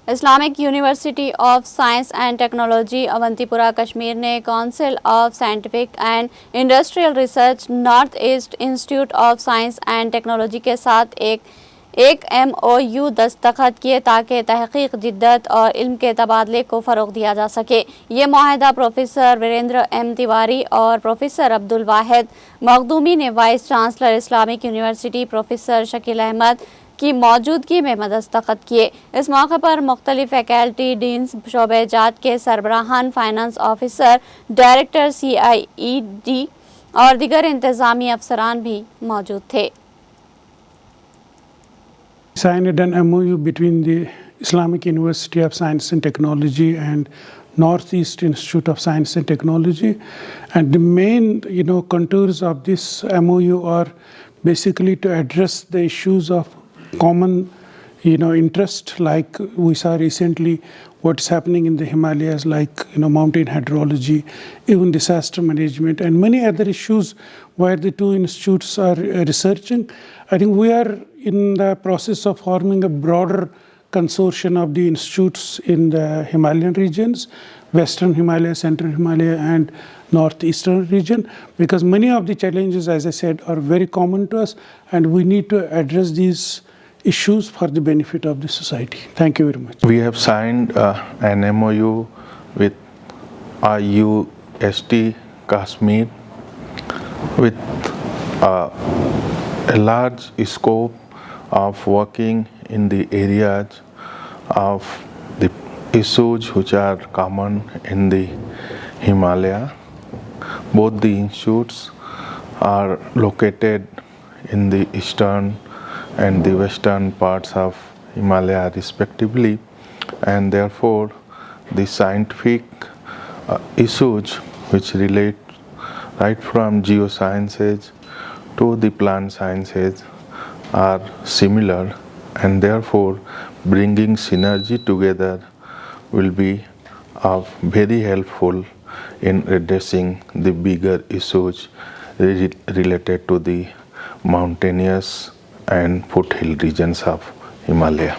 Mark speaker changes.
Speaker 1: Islamic University of Science and Technology Awantipora Kashmir ने Council of Scientific and Industrial Research North East Institute of Science and Technology के साथ एक MOU दस्तखत किए ताकि तहकीक, जिद्दत और इल्म के तबादले को फ़रोग़ दिया जा सके। ये माहिदा प्रोफेसर वीरेंद्र M तिवारी और प्रोफेसर अब्दुल वाहिद मखदूमी ने vice chancellor Islamic university professor Shakeel Ahmed की मौजूदगी में दस्तखत किए। इस मौके पर मुख्तलिफ फैकल्टी, डीन्स, शोबेजात के सरबराहान, फाइनेंस ऑफिसर, डायरेक्टर CIED और दीगर इंतज़ामी अफसरान भी मौजूद थे।
Speaker 2: Signed an MOU between the Islamic University of Science and Technology and Northeast Institute of Science and Technology, and the main contours of this MOU are basically to address the issues of common interest, like we saw recently what's happening in the Himalayas, like mountain hydrology, even disaster management, and many other issues where the two institutes are researching. I think we are in the process of forming a broader consortium of the institutes in the Himalayan regions, Western Himalaya, Central Himalaya, and Northeastern region, because many of the challenges, as I said, are very common to us, and we need to address these issues for the benefit of the society. Thank you very much.
Speaker 3: We have signed an MOU with IUST Kashmir with a large scope of working in the areas of the issues which are common in the Himalaya. Both the institutes are located in the eastern and the western parts of Himalaya respectively, and therefore the scientific issues which relate right from geosciences to the plant sciences are similar, and therefore bringing synergy together will be very helpful in addressing the bigger issues related to the mountainous and foothill regions of Himalaya.